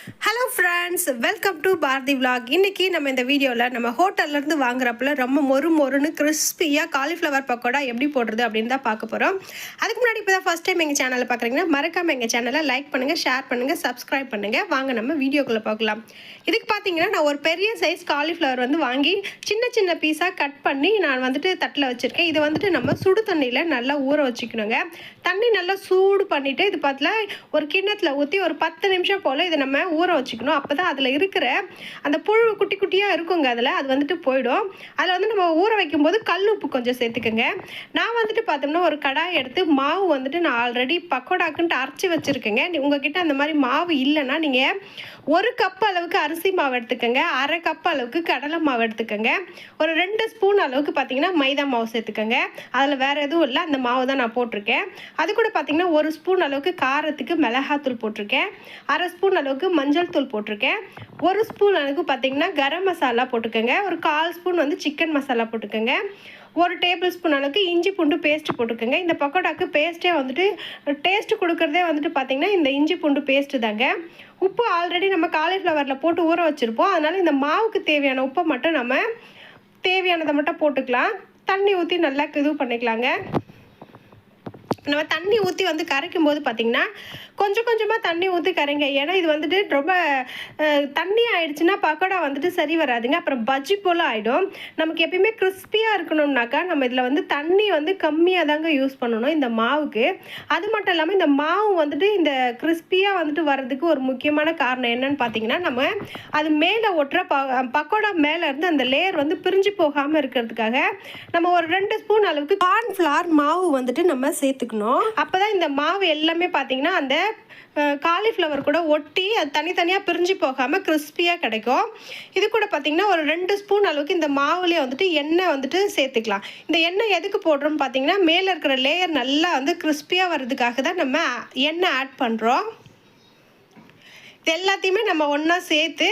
Hello friends, welcome to Bharathi vlog. இன்றைக்கி நம்ம இந்த வீடியோவில் நம்ம ஹோட்டல்லேருந்து வாங்குறப்பல ரொம்ப மொறுன்னு கிறிஸ்பியாக காலிஃப்ளவர் பக்கோடா எப்படி போடுறது அப்படின்னு தான் பார்க்க போகிறோம். அதுக்கு முன்னாடி இப்போ தான் ஃபஸ்ட் டைம் எங்கள் சேனலை பார்க்குறீங்கன்னா மறக்காமல் எங்கள் சேனலை லைக் பண்ணுங்கள், ஷேர் பண்ணுங்கள், சப்ஸ்கிரைப் பண்ணுங்கள். வாங்க நம்ம வீடியோக்குள்ளே பார்க்கலாம். இதுக்கு பார்த்தீங்கன்னா நான் ஒரு பெரிய சைஸ் காலிஃப்ளவர் வாங்கி சின்ன சின்ன பீஸாக கட் பண்ணி நான் தட்டில் வச்சுருக்கேன். இதை நம்ம சுடு தண்ணியில் நல்லா ஊற வச்சுக்கணுங்க. தண்ணி நல்லா சூடு பண்ணிவிட்டு இது பார்த்துல ஒரு கிண்ணத்தில் ஊற்றி ஒரு 10 நிமிஷம் போல் இதை நம்ம ஊற வச்சுக்கணும். அப்போ தான் அதில் இருக்கிற அந்த புழு குட்டி குட்டியாக இருக்குங்க, அது போயிடும். அதில் நம்ம ஊற வைக்கும்போது கல் உப்பு கொஞ்சம் சேர்த்துக்கோங்க. நான் பார்த்தோம்னா ஒரு கடாய் எடுத்து மாவு நான் ஆல்ரெடி பக்கோடாக்குன்ட்டு அரைச்சி வச்சுருக்கேங்க. உங்ககிட்ட அந்த மாதிரி மாவு இல்லைன்னா நீங்கள் 1 கப் அளவுக்கு அரிசி மாவு எடுத்துக்கோங்க, 1/2 கப் அளவுக்கு கடலை மாவு எடுத்துக்கோங்க, ஒரு 2 ஸ்பூன் அளவுக்கு பார்த்தீங்கன்னா மைதா மாவு சேர்த்துக்கோங்க. அதில் வேறு எதுவும் இல்லை, அந்த மாவு தான் நான் போட்டிருக்கேன். அது கூட பார்த்தீங்கன்னா 1 ஸ்பூன் அளவுக்கு காரத்துக்கு மிளகாத்தூள் போட்டிருக்கேன், 1/2 ஸ்பூன் அளவுக்கு மஞ்சள் தூள் போட்டிருக்கேன், 1 ஸ்பூன் அளவுக்கு பார்த்தீங்கன்னா கரம் மசாலா போட்டுக்கோங்க, ஒரு 1/4 ஸ்பூன் சிக்கன் மசாலா போட்டுக்கோங்க, 1 டேபிள் ஸ்பூன் அளவுக்கு இஞ்சி பூண்டு பேஸ்ட்டு போட்டுக்கோங்க. இந்த பக்கோடாக்கு பேஸ்ட்டே டேஸ்ட்டு கொடுக்குறதே பார்த்திங்கன்னா இந்த இஞ்சி பூண்டு பேஸ்ட்டு தாங்க. உப்பு ஆல்ரெடி நம்ம காலிஃப்ளவரில் போட்டு ஊற வச்சுருப்போம். அதனால் இந்த மாவுக்கு தேவையான உப்பை மட்டும் நம்ம தேவையானதை மட்டும் போட்டுக்கலாம். தண்ணி ஊற்றி நல்லா இது பண்ணிக்கலாங்க. நம்ம தண்ணி ஊற்றி கரைக்கும் போது பார்த்திங்கன்னா கொஞ்சம் கொஞ்சமாக தண்ணி ஊற்றி கரைங்க. ஏன்னா இது ரொம்ப தண்ணி ஆயிடுச்சுன்னா பக்கோடா சரி வராதுங்க. அப்புறம் பஜ்ஜி போல் ஆகிடும். நமக்கு எப்பயுமே கிறிஸ்பியாக இருக்கணும்னாக்கா நம்ம இதில் தண்ணி கம்மியாக தாங்க யூஸ் பண்ணணும் இந்த மாவுக்கு. அது மட்டும் இல்லாமல் இந்த மாவு இந்த கிறிஸ்பியாக வர்றதுக்கு ஒரு முக்கியமான காரணம் என்னன்னு பார்த்தீங்கன்னா, நம்ம அது மேலே ஒட்டுற பக்கோடா மேலே இருந்து அந்த லேயர் பிரிஞ்சு போகாமல் இருக்கிறதுக்காக நம்ம ஒரு 2 ஸ்பூன் அளவுக்கு கார்ன்ஃப்ளவர் மாவு நம்ம சேர்த்துக்கணும். அப்போ தான் இந்த மாவு எல்லாமே பார்த்தீங்கன்னா அந்த காலிஃப்ளவர் கூட ஒட்டி அது தனித்தனியாக பிரிஞ்சு போகாமல் கிறிஸ்பியாக கிடைக்கும். இது கூட பார்த்திங்கன்னா ஒரு 2 ஸ்பூன் அளவுக்கு இந்த மாவுலேயே எண்ணெய் சேர்த்துக்கலாம். இந்த எண்ணெய் எதுக்கு போடுறோம்னு பார்த்திங்கன்னா மேலே இருக்கிற லேயர் நல்லா கிறிஸ்பியாக வர்றதுக்காக தான் நம்ம எண்ணெய் ஆட் பண்ணுறோம். இது எல்லாத்தையுமே நம்ம ஒன்றா சேர்த்து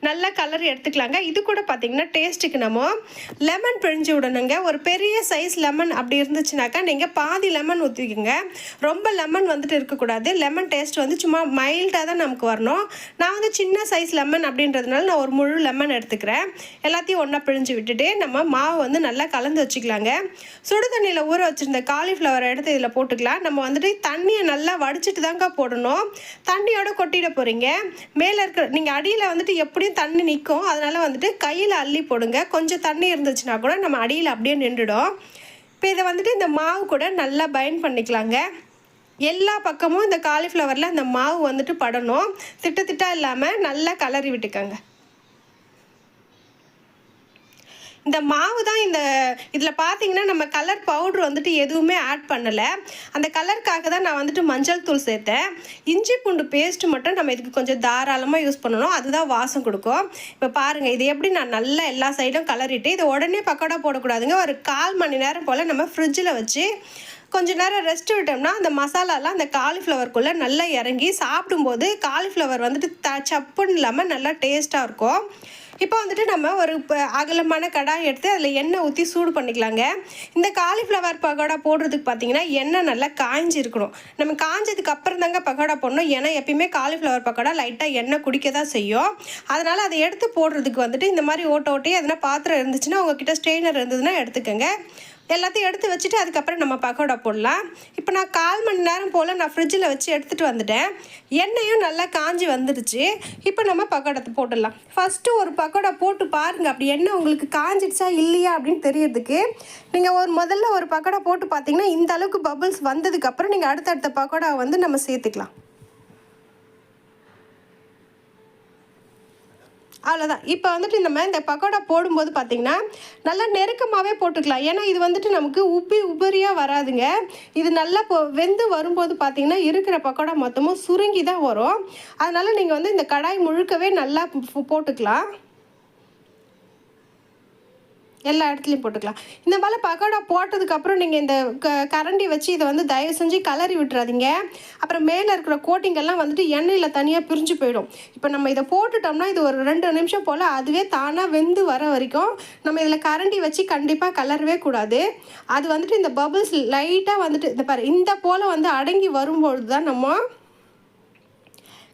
நல்லா கலர் எடுத்துக்கலாங்க. இது கூட பார்த்திங்கன்னா டேஸ்ட்டுக்கு நம்ம லெமன் பிழிஞ்சு விடணுங்க. ஒரு பெரிய சைஸ் லெமன் அப்படி இருந்துச்சுனாக்கா நீங்கள் பாதி லெமன் ஊற்றிக்கோங்க. ரொம்ப லெமன் இருக்கக்கூடாது. லெமன் டேஸ்ட் சும்மா மைல்டாக தான் நமக்கு வரணும். நான் சின்ன சைஸ் லெமன் அப்படின்றதுனால நான் ஒரு முழு லெமன் எடுத்துக்கிறேன். எல்லாத்தையும் ஒன்றா பிழிஞ்சு விட்டுட்டு நம்ம மாவு நல்லா கலந்து வச்சுக்கலாங்க. சுடு தண்ணியில் ஊற வச்சுருந்த காலிஃப்ளவரை எடுத்து இதில் போட்டுக்கலாம். நம்ம தண்ணியை நல்லா வடிச்சிட்டு தாங்க போடணும். தண்ணியோடு கொட்டிட போகிறீங்க. மேலே இருக்கிற நீங்கள் அடியில் எப்படியும் தண்ணி நிற்கும். அதனால் கையில் அள்ளி போடுங்க. கொஞ்சம் தண்ணி இருந்துச்சுன்னா கூட நம்ம அடியில் அப்படியே நின்றுடும். இப்போ இதை இந்த மாவு கூட நல்லா பைண்ட் பண்ணிக்கலாங்க. எல்லா பக்கமும் இந்த காலிஃப்ளவரில் அந்த மாவு படணும். திட்டாக இல்லாமல் நல்லா கலரி விட்டுக்கோங்க. இந்த மாவு தான் இதில் பார்த்தீங்கன்னா நம்ம கலர் பவுட்ரு எதுவுமே ஆட் பண்ணலை. அந்த கலருக்காக தான் நான் மஞ்சள் தூள் சேர்த்தேன். இஞ்சி பூண்டு பேஸ்ட்டு மட்டும் நம்ம இதுக்கு கொஞ்சம் தாராளமாக யூஸ் பண்ணணும். அதுதான் வாசம் கொடுக்கும். இப்போ பாருங்கள், இது எப்படி நான் நல்லா எல்லா சைடும் கலரிட்டு இதை உடனே பக்கோடா போடக்கூடாதுங்க. ஒரு 1/4 மணி நேரம் போல் நம்ம ஃப்ரிட்ஜில் வச்சு கொஞ்சம் நேரம் ரெஸ்ட் விட்டோம்னா அந்த மசாலாலாம் அந்த காலிஃப்ளவருக்குள்ளே நல்லா இறங்கி சாப்பிடும்போது காலிஃப்ளவர் சப்புன்னு இல்லாமல் நல்லா டேஸ்ட்டாக இருக்கும். இப்போ நம்ம ஒரு அகலமான கடாய் எடுத்து அதில் எண்ணெய் ஊற்றி சூடு பண்ணிக்கலாங்க. இந்த காலிஃப்ளவர் பக்கோடா போடுறதுக்கு பார்த்தீங்கன்னா எண்ணெய் நல்லா காய்ஞ்சி இருக்கணும். நம்ம காய்ஞ்சதுக்கு அப்புறம் தாங்க பக்கோடா போடணும். ஏன்னா எப்பயுமே காலிஃப்ளவர் பக்கோடா லைட்டாக எண்ணெய் குடிக்க தான் செய்யும். அதனால் அதை எடுத்து போடுறதுக்கு இந்த மாதிரி ஓட்டி எதனா பாத்திரம் இருந்துச்சுன்னா உங்ககிட்ட ஸ்ட்ரெயினர் இருந்ததுன்னா எடுத்துக்கோங்க. எல்லாத்தையும் எடுத்து வச்சுட்டு அதுக்கப்புறம் நம்ம பக்கோடா போடலாம். இப்போ நான் 1/4 மணி நேரம் போல் நான் ஃப்ரிட்ஜில் வச்சு எடுத்துகிட்டு வந்துட்டேன். எண்ணெயும் நல்லா காஞ்சி வந்துடுச்சு. இப்போ நம்ம பக்கோடத்தை போட்டுடலாம். ஃபஸ்ட்டு ஒரு பக்கோடா போட்டு பாருங்கள். அப்படி எண்ணெய் உங்களுக்கு காஞ்சிடுச்சா இல்லையா அப்படின்னு தெரியறதுக்கு நீங்கள் முதல்ல ஒரு பக்கோடா போட்டு பார்த்தீங்கன்னா இந்த அளவுக்கு பபிள்ஸ் வந்ததுக்கப்புறம் நீங்கள் அடுத்தடுத்த பக்கோடா நம்ம சேர்த்துக்கலாம். அவ்வளோதான். இப்போ நம்ம இந்த பக்கோடா போடும்போது பார்த்திங்கன்னா நல்லா நெருக்கமாகவே போட்டுக்கலாம். ஏன்னா இது நமக்கு உபரியாக வராதுங்க. இது நல்லா வெந்து வரும்போது பார்த்திங்கன்னா இருக்கிற பக்கோடா மொத்தமும் சுருங்கி தான் வரும். அதனால் நீங்கள் இந்த கடாய் முழுக்கவே நல்லா போட்டுக்கலாம். எல்லா இடத்துலையும் போட்டுக்கலாம். இந்த மாதிரி பக்கோடா போட்டதுக்கப்புறம் நீங்கள் இந்த கரண்டி வச்சு இதை தயவு செஞ்சு கலரி விட்டுறாதீங்க. அப்புறம் மேலே இருக்கிற கோட்டிங்கெல்லாம் எண்ணெயில் தனியாக பிரிஞ்சு போயிடும். இப்போ நம்ம இதை போட்டுட்டோம்னா இது ஒரு 2 நிமிஷம் போல் அதுவே தானாக வெந்து வர வரைக்கும் நம்ம இதில் கரண்டி வச்சு கண்டிப்பாக கலரவே கூடாது. அது இந்த பபிள்ஸ் லைட்டாக இந்த பாரு இந்த போல் அடங்கி வரும்பொழுது தான் நம்ம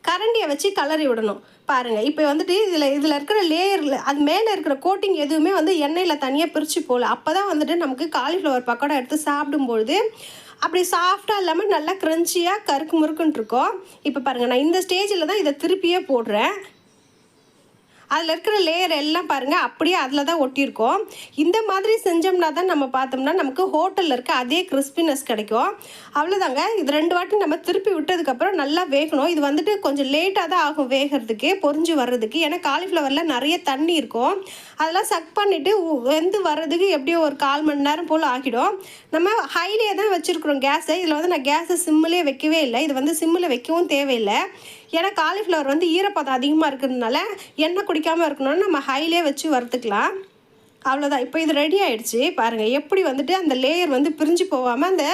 கரண்டியை வச்சு கலரி விடணும். பாருங்கள், இப்போ வந்துட்டு இதில் இருக்கிற லேயரில் அது மேலே இருக்கிற கோட்டிங் எதுவுமே வந்து எண்ணெயில் தனியாக பிரித்து போகல. அப்போ தான் வந்துட்டு நமக்கு காலிஃப்ளவர் பக்கோடா எடுத்து சாப்பிடும்பொழுது அப்படி சாஃப்டாக இல்லாமல் நல்லா க்ரன்ச்சியாக கருக்கு முறுக்குன்னு இருக்கும். இப்போ பாருங்கள், நான் இந்த ஸ்டேஜில் தான் இதை திருப்பியே போடுறேன். அதில் இருக்கிற லேயர் எல்லாம் பாருங்கள் அப்படியே அதில் தான் ஒட்டியிருக்கோம். இந்த மாதிரி செஞ்சோம்னா தான் நம்ம பார்த்தோம்னா நமக்கு ஹோட்டலில் இருக்க அதே கிறிஸ்பினஸ் கிடைக்கும். அவ்வளோதாங்க. இது 2 வாட்டி நம்ம திருப்பி விட்டதுக்கப்புறம் நல்லா வேகணும். இது வந்துட்டு கொஞ்சம் லேட்டாக தான் ஆகும் வேகிறதுக்கு, பொரிஞ்சு வர்றதுக்கு. ஏன்னா காலிஃப்ளவரில் நிறைய தண்ணி இருக்கும். அதெல்லாம் சக் பண்ணிவிட்டு வெந்து வர்றதுக்கு எப்படியோ ஒரு 1/4 மணி நேரம் போல் ஆகிடும். நம்ம ஹைலியே தான் வச்சுருக்குறோம் கேஸை. இதில் வந்து நான் கேஸை சிம்மிலே வைக்கவே இல்லை. இது வந்து சிம்மில் வைக்கவும் தேவையில்லை. ஏன்னா காலிஃப்ளவர் வந்து ஈரப்பதம் அதிகமாக இருக்கிறதுனால எண்ணெய் குடிக்காமல் இருக்கணும்னு நம்ம ஹைலே வச்சு வறுத்துக்கலாம். அவ்வளோதான். இப்போ இது ரெடி ஆகிடுச்சு. பாருங்கள் எப்படி வந்துட்டு அந்த லேயர் வந்து பிரிஞ்சு போகாமல் அந்த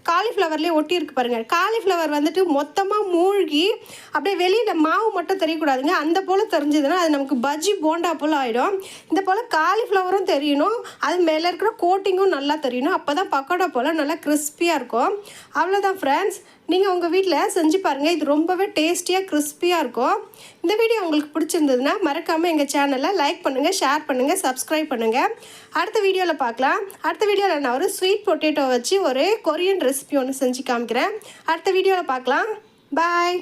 காலிஃப்ளவர்லேயே ஒட்டியிருக்கு பாருங்கள். காலிஃப்ளவர் வந்துட்டு மொத்தமாக மூழ்கி அப்படியே வெளியில் மாவு மட்டும் தெரியக்கூடாதுங்க. அந்த போல் தெரிஞ்சதுன்னா அது நமக்கு பஜ்ஜி போண்டா போல் ஆகிடும். இந்த போல் காலிஃப்ளவரும் தெரியணும், அது மேலே இருக்கிற கோட்டிங்கும் நல்லா தெரியணும். அப்போ தான் பக்கோடா போல் நல்லா கிறிஸ்பியாக இருக்கும். அவ்வளோதான் ஃப்ரெண்ட்ஸ். நீங்கள் உங்கள் வீட்டில் செஞ்சு பாருங்கள். இது ரொம்பவே டேஸ்டியாக கிறிஸ்பியாக இருக்கும். இந்த வீடியோ உங்களுக்கு பிடிச்சிருந்ததுன்னா மறக்காமல் எங்கள் சேனலை லைக் பண்ணுங்கள், ஷேர் பண்ணுங்கள், சப்ஸ்கிரைப் பண்ணுங்கள். அடுத்த வீடியோவில் பார்க்கலாம். அடுத்த வீடியோவில் நான் ஒரு ஸ்வீட் பொட்டேட்டோ வச்சு ஒரு கொரியன் ரெசிபி ஒன்று செஞ்சு காமிக்கிறேன். அடுத்த வீடியோவில் பார்க்கலாம். பாய்.